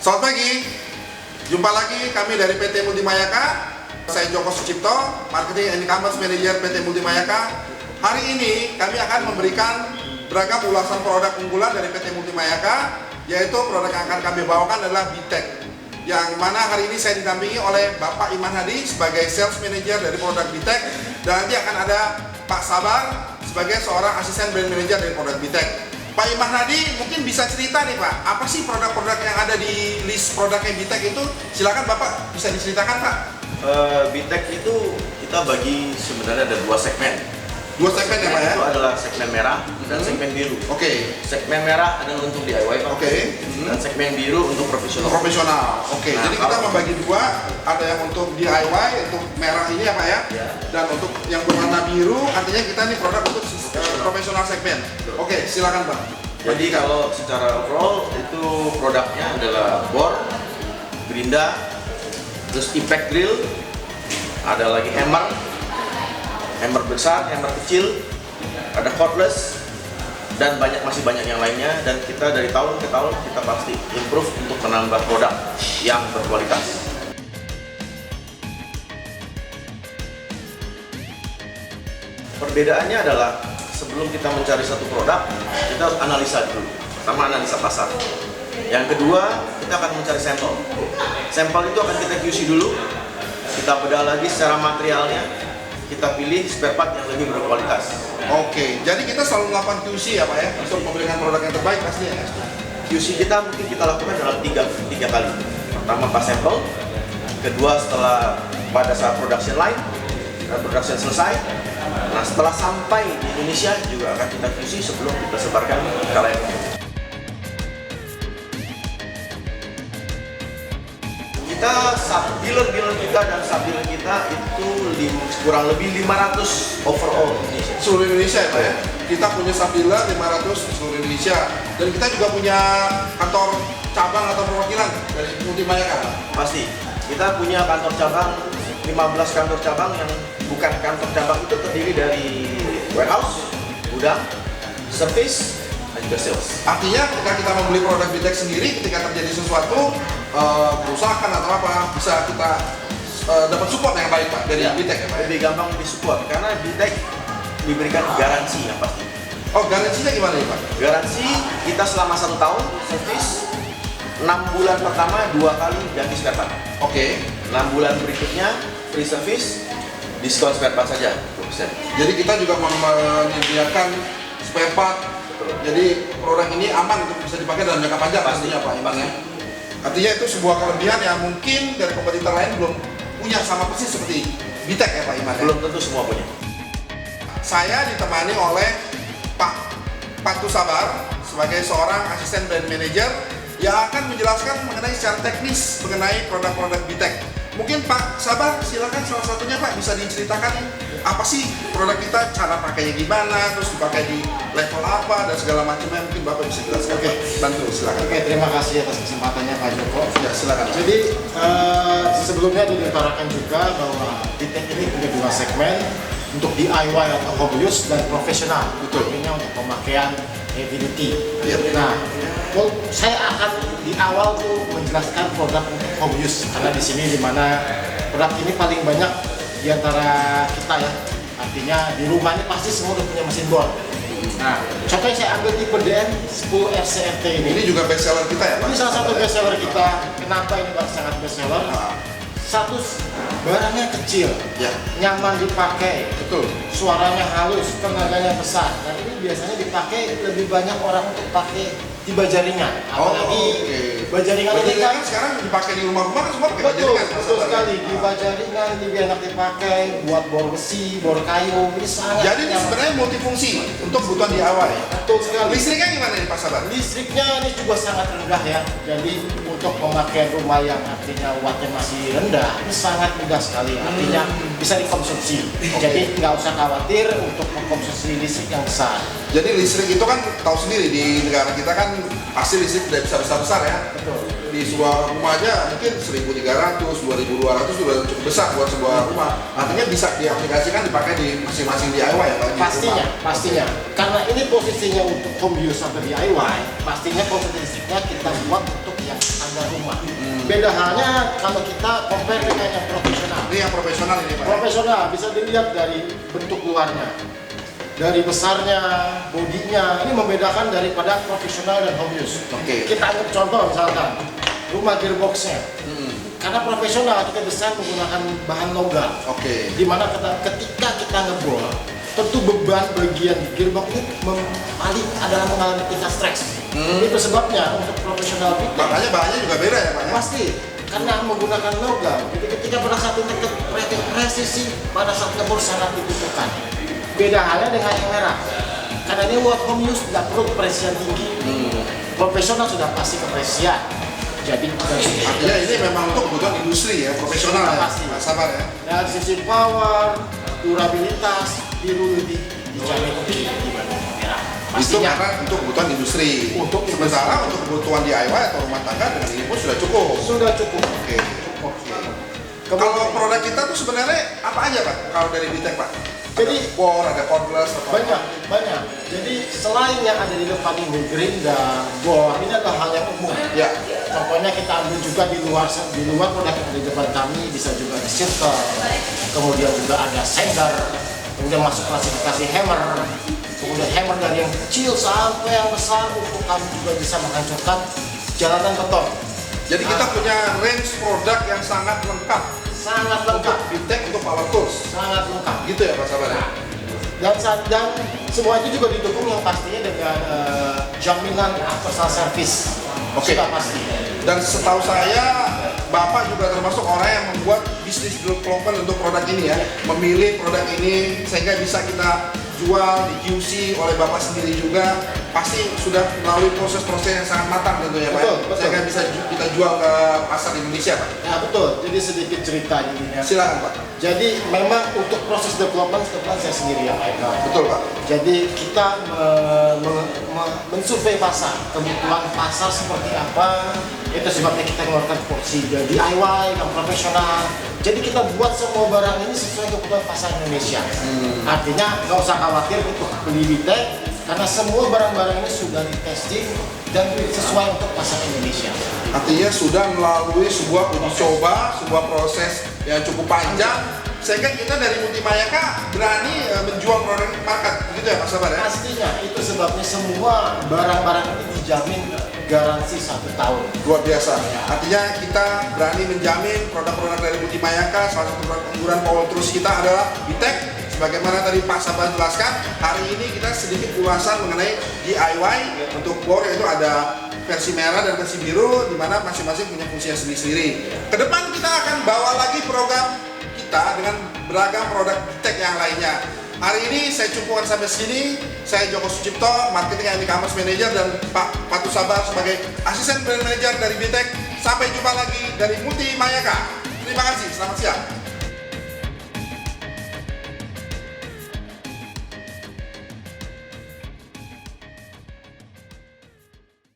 Selamat pagi, jumpa lagi kami dari PT Multimayaka. Saya Joko Sucipto, Marketing and E-commerce Manager PT Multimayaka. Hari ini kami akan memberikan beragam ulasan produk unggulan dari PT Multimayaka, yaitu produk yang akan kami bawakan adalah BTEC, yang mana hari ini saya didampingi oleh Bapak Iman Hadi sebagai Sales Manager dari produk BTEC, dan nanti akan ada Pak Sabar sebagai seorang Asisten Brand Manager dari produk BTEC. Pak Iman Hadi mungkin bisa cerita nih Pak, apa sih produk-produk yang ada di list produknya BTEC itu? Silakan Bapak bisa diceritakan Pak. BTEC itu kita bagi sebenarnya ada dua segmen. Dua segmen ya Pak ya? Itu adalah segmen merah dan segmen biru. Oke. Segmen merah adalah untuk DIY Pak. Oke. Dan segmen biru untuk profesional. Profesional. Oke. Nah, jadi kita membagi dua, ada yang untuk DIY, untuk merah ini ya Pak ya? Ya. Dan untuk yang berwarna biru, artinya kita nih produk untuk profesional segmen. Oke, silakan Pak. Jadi kalau secara overall itu produknya adalah bor, gerinda, terus impact drill, ada lagi hammer besar, hammer kecil, ada cordless, dan masih banyak yang lainnya. Dan kita dari tahun ke tahun kita pasti improve untuk menambah produk yang berkualitas. Perbedaannya adalah sebelum kita mencari satu produk, kita harus analisa dulu. Pertama analisa pasar. Yang kedua, kita akan mencari sampel. Sampel itu akan kita QC dulu. Kita bedah lagi secara materialnya. Kita pilih spare part yang lebih berkualitas. Oke, jadi kita selalu melakukan QC ya Pak ya, untuk memberikan produk yang terbaik pastinya ya. QC kita mungkin kita lakukan dalam tiga kali. Pertama pas sampel. Kedua setelah pada saat production line. Dan production selesai. Nah setelah sampai di Indonesia juga akan kita QC sebelum kita sebarkan ke lain. Kita dealer kita dan sub-dealer kita itu kurang lebih 500 overall Indonesia. Seluruh Indonesia ya Pak ya? Kita punya sub-dealer 500 di seluruh Indonesia. Dan kita juga punya kantor cabang atau perwakilan dari Multimayaka Pak? Pasti. Kita punya kantor cabang, 15 kantor cabang yang bukan kantor cabang itu terdiri dari warehouse, gudang, service, dan juga sales. Artinya ketika kita membeli produk BTEC sendiri, ketika terjadi sesuatu, kerusakan atau apa, bisa kita dapat support yang baik Pak dari BTEC ya Pak? Lebih gampang disupport karena BTEC diberikan garansi yang pasti. Oh, garansinya gimana nih Pak? Garansi kita selama 1 tahun, service 6 bulan pertama 2 kali ganti spare part. Oke. 6 bulan berikutnya free service, diskon spare part saja 20%. Jadi kita juga menyediakan spare part. Jadi produk ini aman untuk bisa dipakai dalam jangka panjang pastinya Pak Iman ya. Artinya itu sebuah kelebihan yang mungkin dari kompetitor lain belum punya sama persis seperti BTEC ya Pak Iman ya? Belum tentu semua punya. Saya ditemani oleh Pak Patu Sabar sebagai seorang asisten brand manager yang akan menjelaskan mengenai secara teknis mengenai produk-produk BTEC. Mungkin Pak Sabar, silakan salah satunya Pak bisa diceritakan apa sih produk kita, cara pakainya gimana, terus dipakai di level apa dan segala macamnya, mungkin Bapak bisa jelaskan. Oke, bantu silakan. Oke, terima kasih atas kesempatannya Pak Joko. Ya, silakan. Jadi sebelumnya diutarakan juga bahwa BTEC ini punya 2 segmen untuk DIY atau home use dan profesional. Betul. Ini untuk pemakaian heavy duty. Iya. Nah, saya akan di awal tuh menjelaskan produk untuk home use karena di sini dimana produk ini paling banyak di antara kita ya. Artinya di rumah ini pasti semua udah punya mesin bor. Nah, contohnya saya ambil tipe DN 10 RCRT ini. Ini juga best seller kita ya Pak? Ini salah satu best seller kita. Kenapa ini sangat best seller? Satu, barangnya kecil, Ya. nyaman dipakai, Betul. suaranya halus, tenaganya besar. Dan ini biasanya dipakai lebih banyak orang untuk pakai di baja ringan. Apalagi oke. baja ringan ini Baja kan ringan sekarang dipakai di rumah-rumah kan semua pakai baja betul, ringan. betul sekali. Di baja ringan ini biar enak dipakai buat bor besi, bor kayu. Ini sangat Jadi ini nyaman. sebenarnya multifungsi untuk kebutuhan DIY. Betul sekali. Listriknya gimana nih Pak Sabar? Listriknya ini juga sangat rendah ya. Jadi untuk pemakaian rumah yang artinya wattnya masih rendah, ini sangat mudah sekali. Artinya bisa dikonsumsi. Jadi nggak usah khawatir untuk mengkonsumsi listrik yang besar. Jadi listrik itu kan tahu sendiri di negara kita kan pasti listrik tidak bisa besar-besar ya. Betul. Di sebuah rumah aja mungkin 1.300, 2.200 sudah cukup besar buat sebuah rumah. Artinya bisa diaplikasikan dipakai di masing-masing DIY ya Pak? Di Pastinya, rumah. pastinya. Karena ini posisinya untuk home use atau DIY, pastinya posisi listriknya kita buat untuk yang standar rumah. Beda halnya kalau kita compare dengan yang profesional. Ini yang profesional ini Pak. Profesional bisa dilihat dari bentuk luarnya, dari besarnya, bodinya. Ini membedakan daripada profesional dan home use. Oke. Kita anggap contoh misalkan rumah gearboxnya. Karena profesional kita desain menggunakan bahan logam. Oke. Dimana ketika kita ngebor, tentu beban bagian gearbox ini paling adalah mengalami tingkat stres. Itu sebabnya untuk profesional kita Makanya bahannya juga beda ya Pak ya? pasti karena menggunakan logam. Jadi ketika pada saat itu presisi pada saat ngebor sangat dibutuhkan. Beda halnya dengan yang merah. Karena ini buat home use tidak perlu kepresisian tinggi. Profesional sudah pasti kepresisian. Jadi Artinya ini memang untuk kebutuhan industri ya, profesional ya, Pasti. Mas Sabar ya. dari sisi power, durabilitas, biru lebih dijamin dibanding merah. Itu Pastinya. karena untuk kebutuhan industri. Untuk Sementara untuk kebutuhan DIY atau rumah tangga dengan ini pun sudah cukup. Sudah cukup. Oke. Cukup. Kalau produk kita tuh sebenarnya apa aja Pak? Kalau dari Bitek Pak? Jadi- ada bor, ada cordless, atau banyak. Jadi selain yang ada di depan ini gerinda, bor, ini adalah hal yang umum. Ya. Contohnya kita ambil juga di luar produk yang ada di depan kami bisa juga ada circle, kemudian juga ada sander, kemudian masuk klasifikasi hammer, kemudian hammer dari yang kecil sampai yang besar untuk kami juga bisa menghancurkan jalanan beton. Jadi kita punya range produk yang sangat lengkap. Sangat lengkap, Untuk Bitek, untuk power tools. sangat lengkap. Gitu ya Pak Sabar ya? Dan semua itu juga didukung yang pastinya dengan jaminan after sales service. Oke. Sudah pasti. Dan setahu saya Bapak juga termasuk orang yang membuat bisnis development untuk produk ini ya, memilih produk ini sehingga bisa kita jual di QC oleh Bapak sendiri juga, pasti sudah melalui proses-proses yang sangat matang tentunya Pak, Betul. sehingga bisa kita jual ke pasar Indonesia Pak. Ya betul. Jadi sedikit cerita jadinya. Silakan Pak. Jadi memang untuk proses development kebetulan saya sendiri yang pegang. Betul Pak. Jadi kita mensurvei pasar, kebutuhan pasar seperti apa. Itu sebabnya kita mengeluarkan porsi DIY yang profesional. Jadi kita buat semua barang ini sesuai kebutuhan pasar Indonesia. Artinya nggak usah khawatir untuk beli Bitek karena semua barang-barang ini sudah di testing dan sesuai untuk pasar Indonesia. Artinya sudah melalui sebuah uji coba, sebuah proses yang cukup panjang, sehingga kita dari Multimayaka berani menjual produk market, gitu ya Pak Sabar ya? Pastinya itu sebabnya semua barang-barang ini dijamin garansi 1 tahun. Luar biasa. Artinya kita berani menjamin produk-produk dari Multimayaka, salah satu produk unggulan power tools kita adalah Bitek. Sebagaimana tadi Pak Sabar jelaskan, hari ini kita sedikit ulasan mengenai DIY untuk bor, yaitu ada versi merah dan versi biru, di mana masing-masing punya fungsi yang sendiri-sendiri. Kedepan kita akan bawa lagi program kita dengan beragam produk Bitek yang lainnya. Hari ini saya cukupkan sampai sini. Saya Joko Sucipto, Marketing and E-commerce Manager, dan Pak Patu Sabar sebagai Asisten Brand Manager dari Bitek. Sampai jumpa lagi dari Multimayaka. Terima kasih, selamat siang.